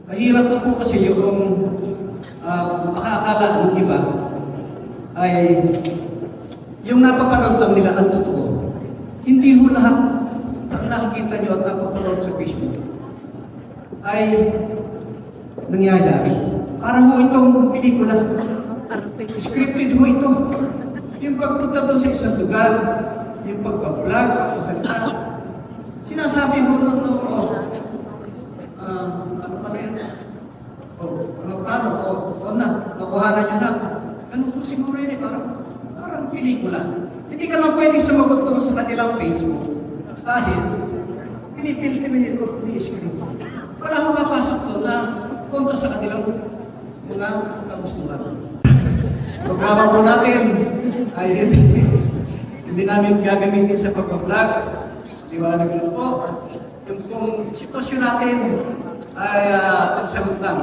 Mahirap na po kasi yung makakala ng iba ay yung napapanood lang nila ang totoo. Hindi ho lahat ang nakikita nyo at napapanood sa Facebook ay nangyayari. Parang ho itong pelikula. Scripted ho ito. Yung pagpunta doon sa isang lugar, yung pagpa-vlog, pagsasalita. Sinasabi ho ng ano pa rin? Nakuhanan nyo na. Ganun po siguro yun parang pelikula. Hindi ka naman pwedeng sumagot doon sa kanilang page mo. Dahil, pinipilti mo yung ni-screen. Wala akong mapasok doon na kontra sa kanilang mga kagustuhan. Programa po natin ay hindi namin gagamitin sa pagpa-vlog. Liwanag lang po. Yung kung sitwasyon natin ay pagsagot lang.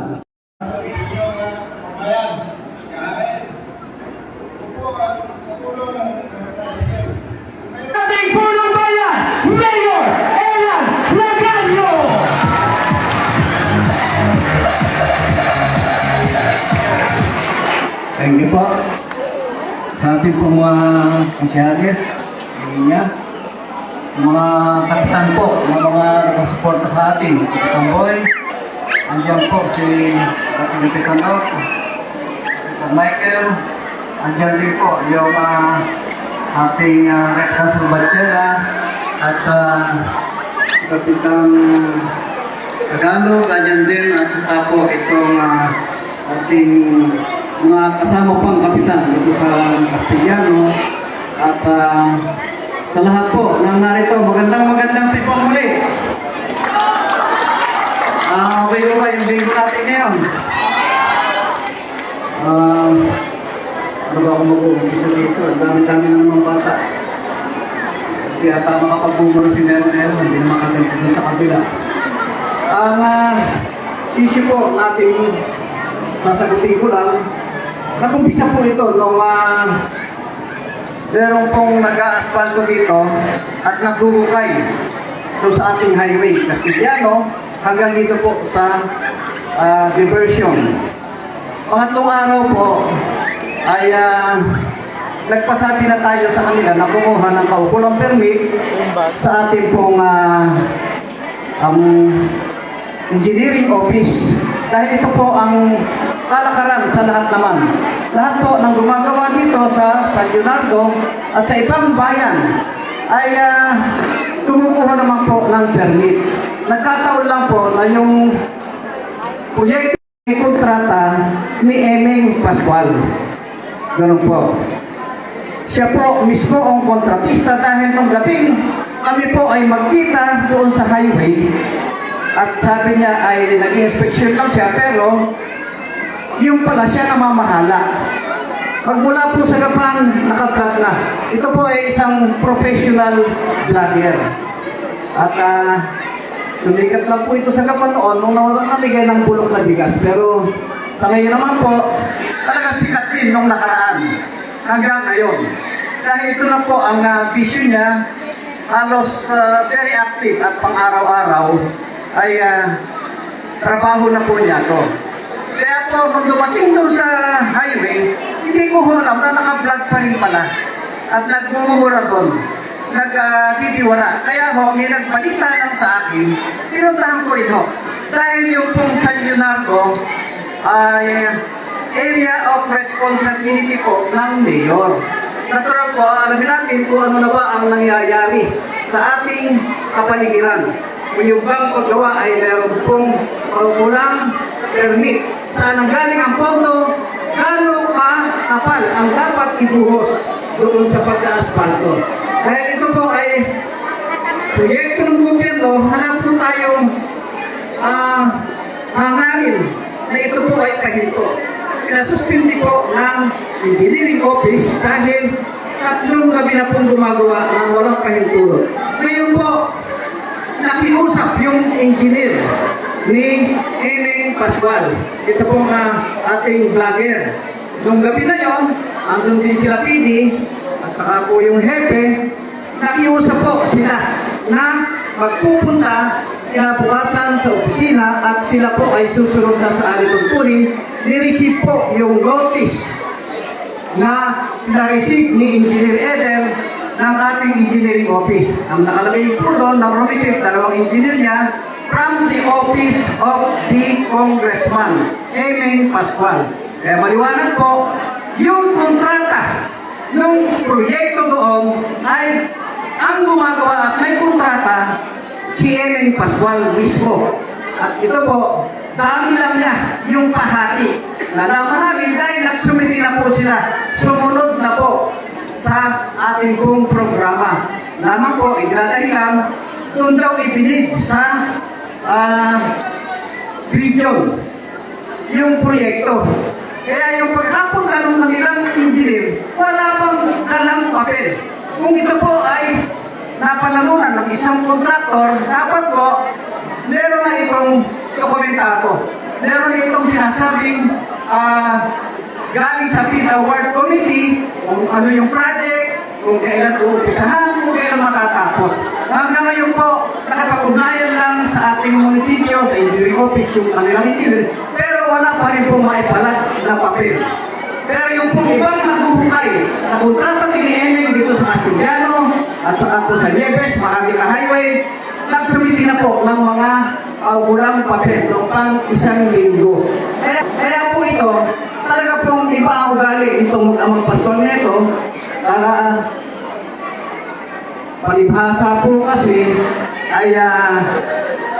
Ating punong bayan, Mayor Elan Lagallo! Thank you po sa ating pong mga konsyales, mga kapitan po, mga nakasuporta sa atin. Kapitan Boy, andyan po si Kapitan Rock, Mr. Michael, andyan din po yung ating Rep. Council Batera at si Kapitan Tagalog, andyan din at saka po itong ating mga kasama pang kapitan dito sa Castellano at sa lahat po ng narito, magandang pipong muli. Okay po ba yung bingo natin ngayon? Ano ba ako mag-uumpisa dito? Ang dami-dami ng mga bata. Kaya tama makapag-bumuro si Meron, hindi na makaganti doon sa kabila. Ang issue po natin sasagutin ko lang, nakumpisa po ito nung meron pong nag-a-asfalto dito at nagbuhukay doon sa ating highway Castellano hanggang dito po sa diversion. Pangatlong araw po ay nagpasabi na tayo sa kanila na kumuha ng kaukulang permit sa ating pong engineering office. Dahil ito po ang kalakaran sa lahat naman. Lahat po ng gumagawa dito sa San Leonardo at sa ibang bayan ay kumukuha naman po ng permit. Nagkataon lang po na yung proyekto ng kontrata ni Emeng Pascual. Ganun po. Siya po mismo ang kontratista dahil nung gabing kami po ay magkita doon sa highway at sabi niya ay nag-inspection lang siya pero yung pala siya namamahala. Magmula po sa Gapan, naka-vlog na. Ito po ay isang professional vlogger. At sumikat lang po ito sa Gapan noon nung nawalan namigay ng bulok na bigas. Pero sa ngayon naman po, talaga sikat din nung nakaraan. Hanggang ngayon. Dahil ito na po ang vision niya, halos very active at pang-araw-araw ay trabaho na po niya to. Kaya po, kung dumating doon sa highway, hindi ko alam na naka-vlog pa rin pala. At nagmumura doon. Nagdidiwara. Kaya ho, may nagbalita lang sa akin, pinuntahan ko rin ho. Dahil yung pong San Leonardo ay area of responsibility po ng mayor. Natural po, alamin natin kung ano na ba ang nangyayari sa ating kapaligiran. Kung yung bang paggawa ay meron pong kulang permit. Saan ang galing ang pondo, gano'ng kapal ang dapat ibuhos doon sa pagka-asfalto. Dahil ito po ay proyekto ng gobyerno, hanap po tayong hangarin na ito po ay pahinto. Pinasuspindi po ng engineering office dahil 3 gabi na pong gumagawa ng walang pahintulot. Ngayon po, nakiusap yung engineer ni Emeng Pascual. Ito pong ating vlogger. Nung gabi na yon, andun din sila PD at saka po yung hepe, nakiusap po sila na magpupunta kinabukasan sa opisina at sila po ay susunod na sa alituntunin, ni-receive po yung notice na na-receive ni Engineer Eder ng ating engineering office. Ang nakalagay po doon na receive dalawang engineer niya from the office of the Congressman Emeng Pascual. Kaya maliwanag po, yung kontrata ng proyekto doon ay ang gumagawa at may kontrata si Emeng Pascual mismo. At ito po, dami lang niya yung pahati. Nalaman namin dahil nagsumiti na po sila. Sumunod na po sa ating pong programa. Lamang po, itinadahilan, doon daw ibinid sa region yung proyekto. Kaya yung pagkapunta ng kanilang engineer, wala pang dalang papel. Kung ito po ay napanalunan ng isang kontraktor, dapat po meron na itong dokumentado. Meron itong sinasabing galing sa PID Award Committee kung ano yung project, kung kailan uumpisahan, kung kailan matatapos. Hanggang ngayon po, nakapag-ugnayan lang sa ating munisipyo, sa engineering office, yung kanilang engineer, pero wala pa rin pong maipalag na papel. Pero yung pong ibang naguhukay, na kontrata ni Emeng dito sa Castellano, at saka po sa Nieves, Mahalica Highway, nagsumiti na po ng mga walang papel noong pang isang linggo. Kaya po ito, talaga pong iba ang ugali itong amang Pascual nito. Palibhasa po kasi ay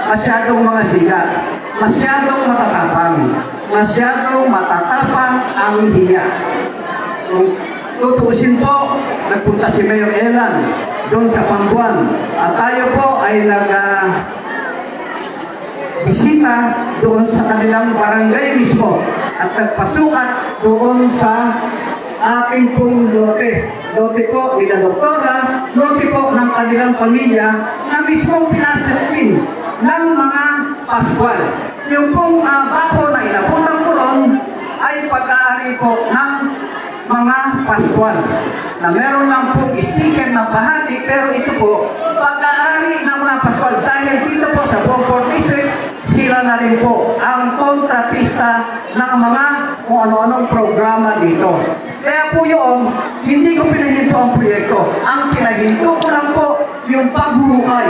masyadong mga sigat, masyadong matatapang ang hiya. Kung tutuusin po, nagpunta si Mayor Elan doon sa Pambuan at tayo po ay bisita doon sa kanilang barangay mismo at nagpasukat doon sa aking pong lote. Lote po nila doktora, lote po ng kanilang pamilya na mismong pinasapin ng mga Pascual. Yung pong bako na inapunang ko ron ay pag-aari po ng mga Pascual na meron lang pong sticker ng bahati, pero ito po pag-aari ng mga Pascual dahil dito po sa Beaufort District sila na rin po ang kontratista ng mga kung ano-anong programa dito. Kaya po yun, hindi ko pinahinto ang proyekto. Ang pinahinto ko lang po yung paghuhukay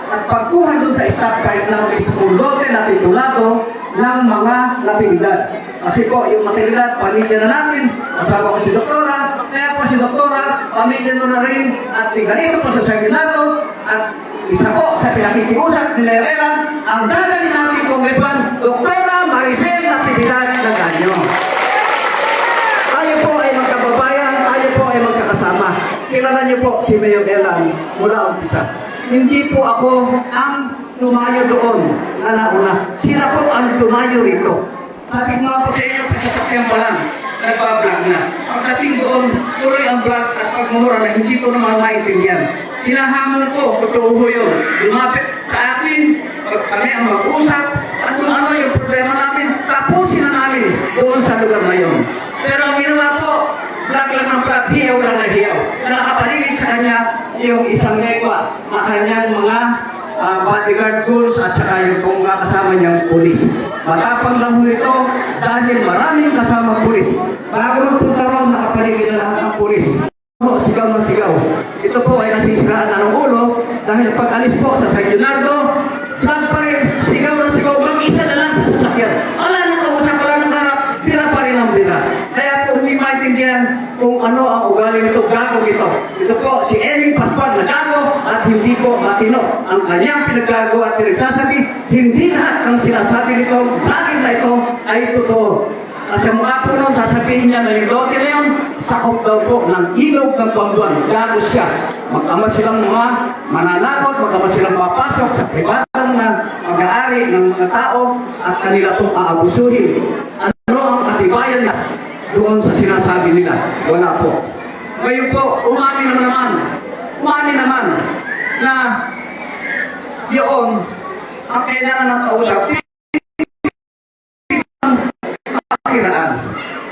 at pagkuha doon sa stockpile ng mismong lote na titulado ng mga natividad. Kasi po, yung natividad, pamilya na natin, kasama ko si Doktora, kaya po si Doktora, pamilya na rin, at ganito po sa Sarginato, at isa po sa pinakikiusap ni Mayor Elan, ang dadalhin natin Congressman, Doktora Maricel Natividad Laganyo. Tayo po ay magkababayan, tayo po ay magkakasama. Kilala niyo po si Mayor Elan mula umpisa. Hindi po ako ang tumayo doon na nauna. Sila po ang tumayo rito. Sabi nga po sa inyo, sa sasakyan pa lang, nagpa-vlog na. Pagdating doon, tuloy ang vlog at pagmumura na hindi ko naman maintindihan. Hinahamon ko, totoo yun. Lumapit sa akin, kami ang mag-usap, at kung ano yung problema namin, tapusin na namin doon sa lugar na yun. Pero ang ginawa po, vlog lang ng vlog, hiyaw lang na hiyaw. Nakakapaligid sa kanya yung isang megwa na kanyang mga bodyguard tools at saka yung kung kasama niyang pulis. Matapang lang ho ito dahil maraming kasama pulis. Bago magpunta ron, nakapaligid na lahat ng pulis. Sigaw ng sigaw. Ito po ay nasisiraan na ng ulo dahil pag alis po sa San Leonardo, plan pa rin, sigaw ng sigaw, mag-isa na lang sa sasakyan. Wala nang kausap, wala nang harap, bira pa rin ang bira. Kaya po hindi maintindihan kung ano ang ugali nito, gago ito. Ito po si Emeng Pascual na gago at hindi po matino. Ang kanyang pinaggago at pinagsasabi, hindi lahat ng sinasabi nito, bakit na ito ay totoo. Kasi mukha po nun, sasabihin niya na yung lote na yun, sakop daw po ng ilog ng Pambuan. Gago siya. Magkama silang mga mananakot, magkama silang mapasok sa pribadong na mag-aari ng mga tao at kanila pong aabusuhin. Ano ang katibayan na doon sa sinasabi nila? Wala po. Ngayon po, umani naman na yun ang kailangan ng kausap.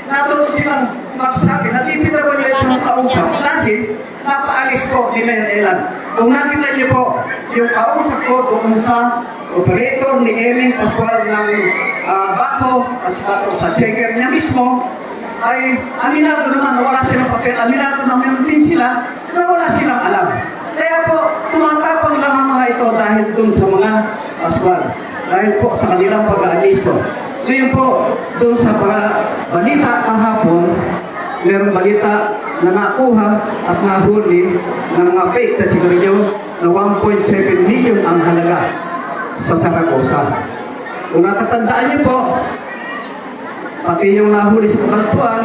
Natuto silang magsabi na DPWH ng kausap dahil napaalis po ni Mayor Elan. Kung nakita niyo po, yung kausap ko doon sa operator ni Eming Pascual ng Bako at saka po sa checker niya mismo, ay aminado naman na wala silang papel, aminado naman din sila na wala silang alam. Kaya po, tumatapang lang ang mga ito dahil dun sa mga Pascual, dahil po sa kanilang pag-aaliso. Ngayon po, dun sa balita kahapon, merong balita na nakuha at nahuli ng mga fake na sigarilyo na 1.7 million ang halaga sa Saragosa. Kung natatandaan niyo po, pati yung nahuli sa Kabanatuan,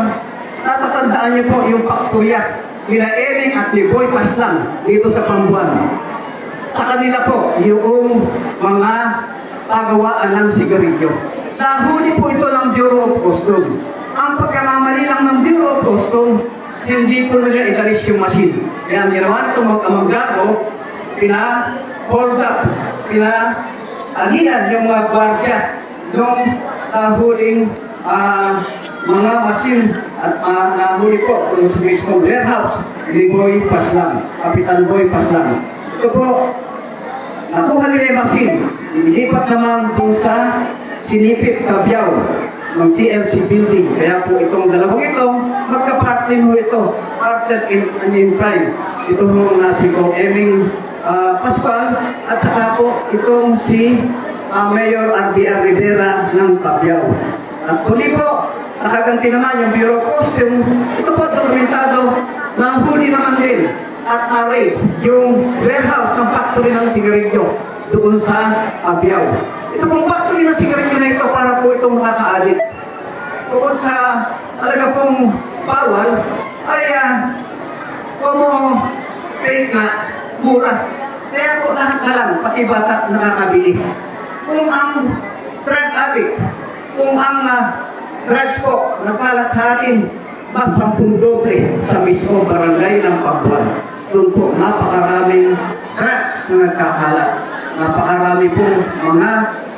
natatandaan niyo po yung pakturya nila Eming at ni Boy Paslang dito sa Pambuan. Sa kanila po, yung mga pagawaan ng sigarilyo. Nahuli po ito ng Bureau of Customs. Ang pagkakamali lang ng Bureau of Customs, hindi po nila i-garis yung machine. Kaya nirawan itong mag-amagago, pina-hold up, pina-alian yung mga gwardiya ng huling mga machine at nahuli po kung sa mismong warehouse ni Boy Paslang, Kapitan Boy Paslang. Ito po, nakuha nila yung machine, inilipat naman po sa Sinipit, Cabiao ng TLC building. Kaya po itong dalawang ito, magka-partner ho ito, partner in crime. Ito ho na si Eming Pascual at saka po itong si Mayor RBR Rivera ng Cabiao. At huli po, nakaganti naman yung Bureau of Customs. Ito po dokumentado na huli naman din at na-raid yung warehouse ng factory ng sigarilyo doon sa Cabiao. Ito pong factory ng sigarilyo na ito para po itong nakaka-addict. Bukod sa talaga pong bawal, ay fake na mura. Kaya po lahat na lang, pati bata nakakabili. Kung ang drug addict, kung ang drugs po nagkalat sa atin, mas 10 doble sa mismo barangay ng Pambuan. Doon po, napakaraming drugs na nagkakalat. Napakarami pong mga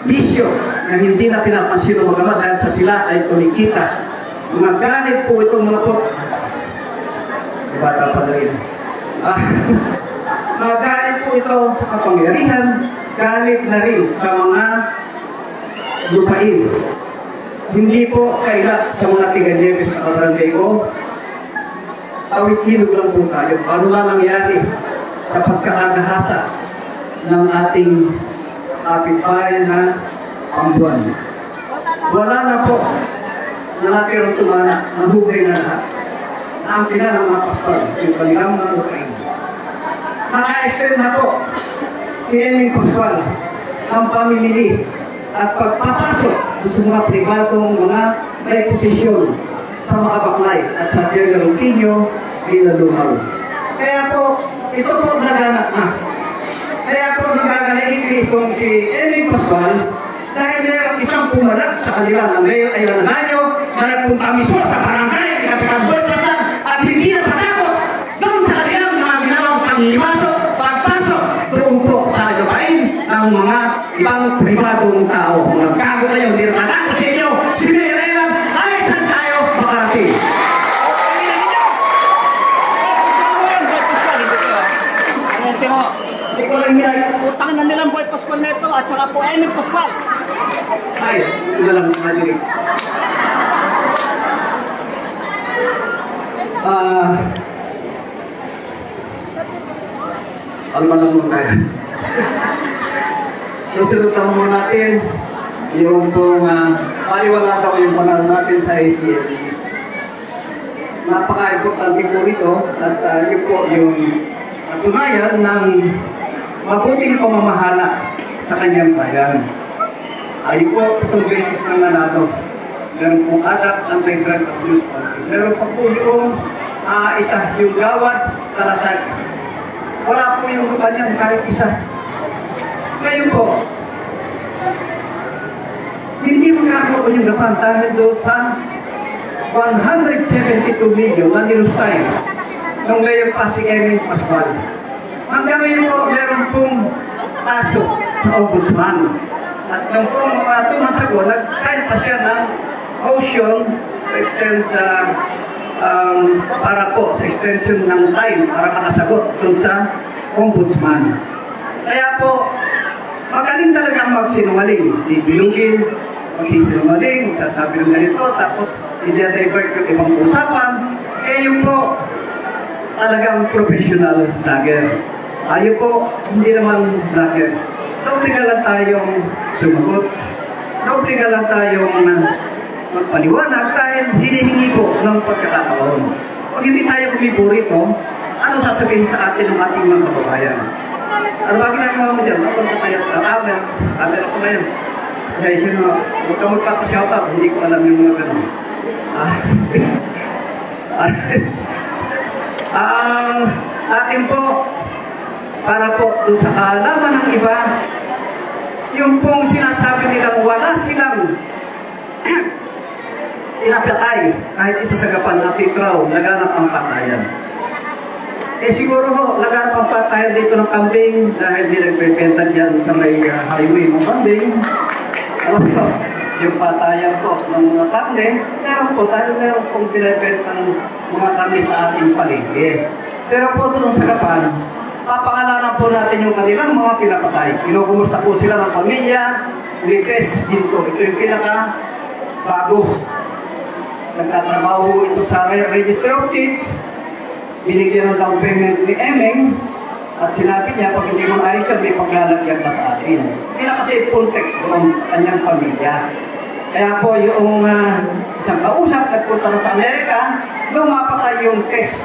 bisyo na hindi na pinapansin ng magama dahil sa sila ay kumikita. Mga galit po itong mga po. Bata pa rin. Mga galit po ito sa kapangyarihan, galit na rin sa mga lupain. Hindi po kaila sa mga tiga-Nieves na kabarangay ko. Tawid-hilog lang po tayo. Ano lang nangyari sa pagkakagahasa ng ating kapitbahay na Pambuan. Wala na po na natirang tumana, nahugay na lahat. Ang ng mga pastor, yung kanilang mga lupain. Naka-extend na po si Eming Pascual ang pamimili at pagpapasok sa mga pribadong mga may posisyon sa mga baklay at sa General Pino bilang lumaw. Kaya po, ito po naganak na. Kaya po nagagalain itong si Eming Pascual dahil mayroong isang pumalag sa kanila na Mayor Ayala Nanyo na nagpunta mismo sa barangay ni Kapitan Boy Paslang at hindi na patakot doon sa kanilang mga ginawang pangimasok, pagpasok doon po sa lupain ng mga ibang pribadong tao. Mga gago kayo, hindi na patakot sa inyo. Si Mayor Ayala, ay saan tayo makarating? Hindi ko lang yan. Utang na nilang Boy Pascual neto at saka po Eming Pascual. Ay, ito lang malirik. Alman lang muna tayo. Susunod lang muna natin yung pong paliwala daw yung panalo natin sa SDLE. Napaka-importante po rito at yun po yung katunayan ng mabuting pamamahala sa kanyang bayan. Ayun po, itong beses na nanalo. Meron pong adak, anti-drug abuse policy. Meron pa po yung isa, yung gawad, talasag. Wala po yung kanyang kahit isa. Ngayon po, hindi magkakaroon yung lapan dahil doon sa 172 million na nilustay ng Mayor pa si Eming Pascual. Hanggang ngayon po, meron pong aso sa ombudsman. At nung pong mga 2 months ago, nag-file pa siya ng motion to extend para po sa extension ng time para makasagot dun sa ombudsman. Kaya po, magaling talagang magsinungaling, bibilugin, magsisinungaling, magsasabi ng ganito, tapos i-divert yung ibang usapan, yung po talagang professional vlogger. Tayo po, hindi naman vlogger. Naobliga lang tayong sumagot. Naobliga lang tayong magpaliwanag dahil hinihingi po ng pagkakataon. Kung hindi tayo kumiburo ito, ano sasabihin sa atin ng ating mga kababayan? Ano ba ginagawa mo dyan? Kapag na tayo camera ko na yun. Kasi sino, huwag ka magpapashoutout, hindi ko alam yung mga ganun. Atin po, para po doon sa kaalaman ng iba, yung pong sinasabi nilang wala silang pinapatay kahit isa sa gapan na titraw, naganap ang patayan. Siguro ho, naganap ang patayan dito ng kambing dahil di nagpipenta dyan sa may highway ng kambing. Yung patayan po ng mga karne, meron po dahil meron pong pinipenta ng mga karne sa ating paligid. Pero po doon sa gapan, papangalanan po natin yung kanilang mga pinapatay. Kinukumusta po sila ng pamilya, test dito. Ito yung bago. Nagtatrabaho ito sa Register of Deeds. Binigyan ng down payment ni Emeng. At sinabi niya, pag hindi mo ayos siya, may paglalagyan pa sa atin. Kaya kasi full text doon sa kanyang pamilya. Kaya po yung isang kausap, nagpunta na sa Amerika, lumapatay yung test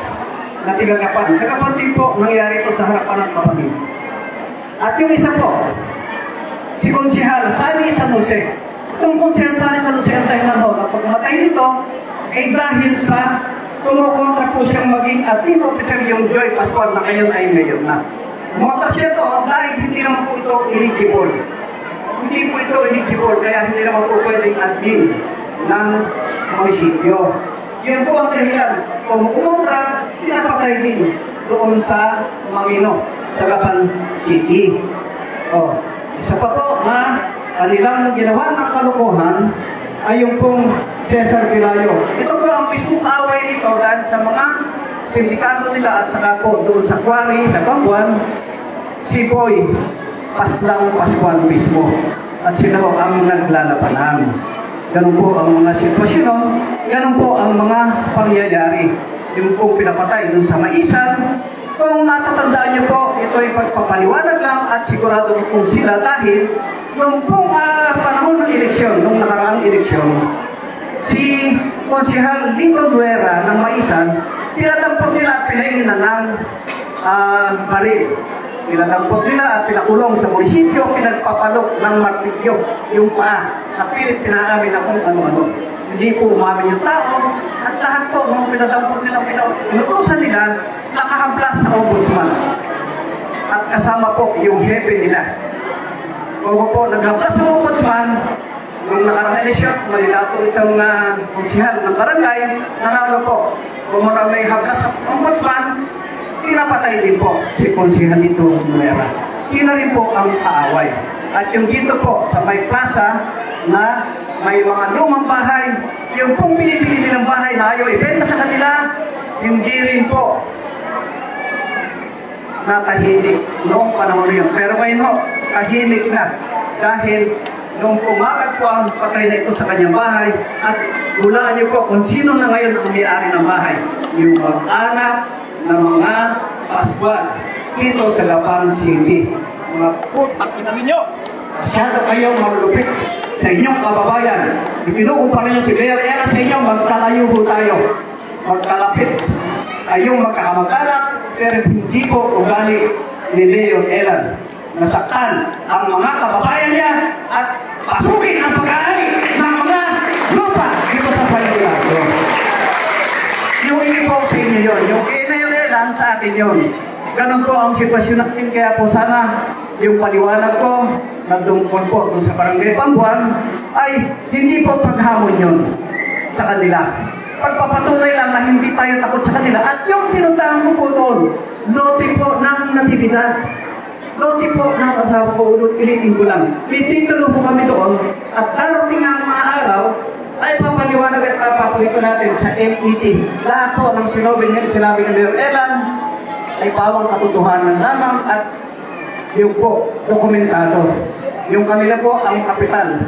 na tigagapan. Sa gapan din po, nangyari ito sa harapan ng kapatid. At yung isa po, si Konsehal Sani San Jose. Itong Konsehal Sani San Jose ang dahilan ho na pagkamatay nito, ay dahil sa kumukontra po siyang maging active officer yung Joy Pascual na ngayon ay mayor na. Kumontra siya to dahil hindi naman po ito eligible. Hindi po ito eligible, kaya hindi naman po pwedeng admin ng munisipyo. Yun po ang dahilan. Kung kumontra, pinapatay din doon sa Mangino, sa Gapan City. Isa pa po na kanilang ginawa ng kalukuhan ay yung pong Cesar Vilayo. Ito po ang mismong kaaway nito dahil sa mga sindikato nila at saka po doon sa Quarry, sa Bambuan, si Boy Paslang Pascual mismo. At sila po ang naglalabanan. Ganun po ang mga sitwasyon, ganun po ang mga pangyayari. Yung pong pinapatay doon sa Maisan, kung natatandaan niyo po, ito ay pagpapaliwanag lang at sigurado po sila dahil yung pong panahon ng eleksyon, nung nakaraang eleksyon, si Konsehal Lito Duera ng Maisan, pinadampot nila at pinahinginan ng baril. Pinadampot nila at pinakulong sa munisipyo, pinagpapalok ng martilyo yung paa at pinaamin na kung ano-ano. Hindi po umamin yung tao at lahat po nung pinadampot nila, pinutusan nila, nakahabla sa ombudsman. At kasama po yung hepe nila. Kung po naghabla sa ombudsman, nung nakarang eleksyon, malilato itong konsehal ng barangay, nanalo po. Kung may habla sa ombudsman, pinapatay din po si Konsehal Lito Duera. Sino rin po ang kaaway. At yung dito po sa may plaza na may mga lumang bahay, yung pong pinipili nilang bahay na ayaw ibenta sa kanila, hindi rin po natahimik noong panahon na yun. Pero ngayon ho, tahimik na dahil nung pumalag po ang patay na ito sa kanyang bahay at hulaan niyo po kung sino na ngayon ang may-ari ng bahay. Yung mag-anak ng mga Pascual dito sa Gapan City. Mga Putang ina ninyo! masyado kayong maglupit sa inyong kababayan. Ikinukumpara niyo si Mayor Ella sa inyo, magkalayo po tayo. Magkalapit. Kayong magkakamag-anak, pero hindi po ugali ni Mayor Ella. Nasaktan ang mga kababayan niya at pasukin ang pag-aari ng mga lupa dito sa Salida. Yung ini po sa inyo yun. Yung Mayor Ella sa atin yun. Ganon po ang sitwasyon natin, kaya po sana yung paliwanag ko na tungkol po doon sa Barangay Bambuan ay hindi po paghamon yun sa kanila. Pagpapatunay lang na hindi tayo takot sa kanila. At yung pinuntahan ko po doon, lote po ng natibidad. Lote po ng asawa ko, ulit-ilitin ko lang. May titulo po kami doon at darating ang mga araw ay papaliwanag ipapaliwanag at papapakita natin sa MET. Lahat po ng sinabi ni Mayor Elan ay pawang katotohanan lamang at yung po, dokumentado. Yung kanila po ang kapital,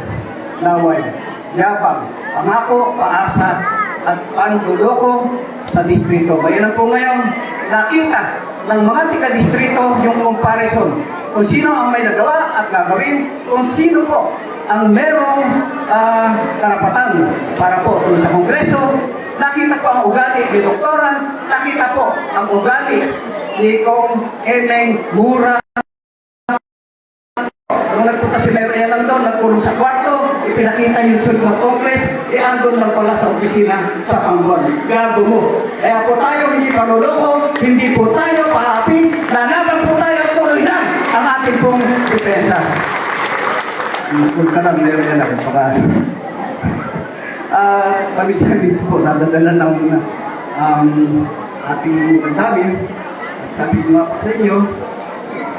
laway, yabang, pangako, paasa, at panluloko sa distrito. Bayan po ngayon, nakita ng mga tiga-distrito yung comparison kung sino ang may nagawa at gagawin, kung sino po ang merong karapatan para po doon sa Kongreso. Nakita po ang ugali ni Doktora, nakita po ang ugali ni Kong Emeng Mura. Nung nagpunta si Mayor Elan doon, nagkulong sa kwarto, ipinakita yung suit ng Congress, andun lang pala sa opisina sa Panggon. Gago mo. Kaya po tayo hindi panuloko, hindi po tayo paapi, lalaban po tayo, tuloy na ang ating pong depensa. Kung ka lang, Mayor Elan, baka pamis-pamis po, nadadala ng ating damdamin. Sabi ko nga po sa inyo,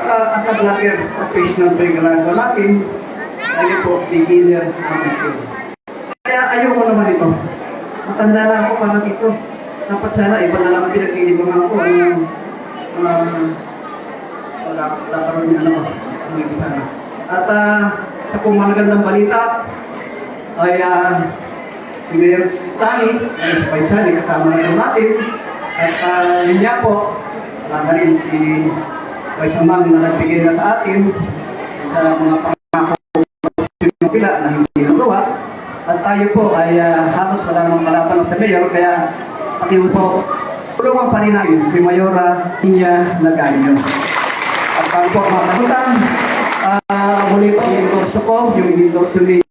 as a vlogger, professional pa yung ginagawa natin, tayo po, beginner naman ito. Kaya ayoko naman ito. Matanda na ako para dito. Dapat sana, iba na lang pinag-iibangan ako. Wala pa rin yung hindi sana. At sa kung magandang balita, ay si Mayor Sani, si Vice Sani, kasama na ito natin. At yun niya po, wala na rin si Vice Amang na nagbigay na sa atin sa mga pangako ng pila na hindi nagawa. At tayo po ay halos wala namang kalaban sa Mayor, kaya pakiwas po, tulungan pa rin natin si Mayora Inya Nagaño. At bago po mga kagutan, muli po yung endorso ko, yung endorso ni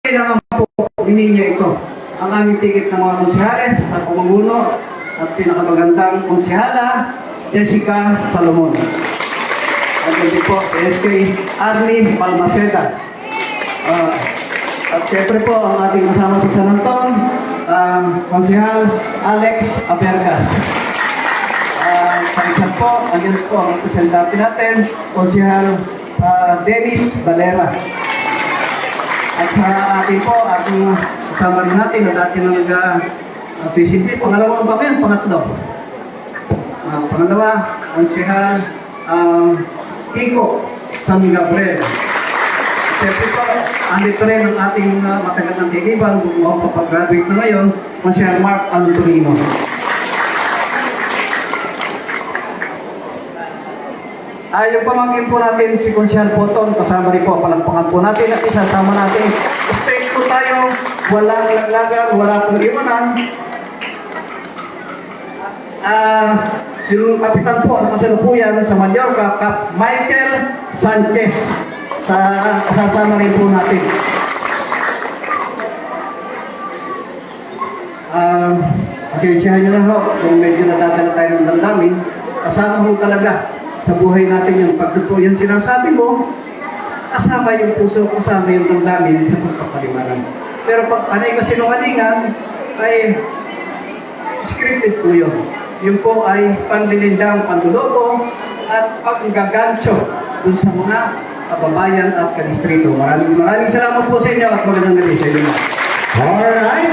kailangan po hininya ito. Ang aming tigit ng mga konsihales sa pamumuno at pinakamagandang konsihala, Jessica Salomon. At hindi po, SK Arnie Palmaceda. At siyempre po, ang ating kasama sa San Anton, Konsihal Alex Abergas. Sa isa po, andyan po ang representante natin, Konsihal Dennis Valera. At sa atin po, ating kasama rin natin na dati na nag-CCP. Pangalawang ba yan? Pangatlo. Pangalawa, Konsihal Kiko San Gabriel. Siyempre po, andito rin ang ating matagal ng kaibigan, kung kapag-graduate na ngayon, Konsihal Mark Antonino. Yung pamangkin po natin si Konsihal Poton, kasama rin po, palampakan po natin at isasama natin. Straight po tayo, walang laglagan, wala pong iwanan. Yung kapitan po na kasalukuyan sa Mallorca, Kap Michael Sanchez, kasama rin po natin. Pasensyahan nyo na ho, kung medyo nadadala tayo ng damdamin, kasama ho talaga sa buhay natin yung pagtuto. Yung sinasabi mo, kasama yung puso, kasama yung damdamin sa pagpapaliwanag. Pero pag panay kasinungalingan, ay scripted po yun. Yung po ay panlilindang panluloko at paggagancho dun sa mga kababayan at kadistrito. Maraming salamat po sa inyo at magandang gabi sa inyo. Alright,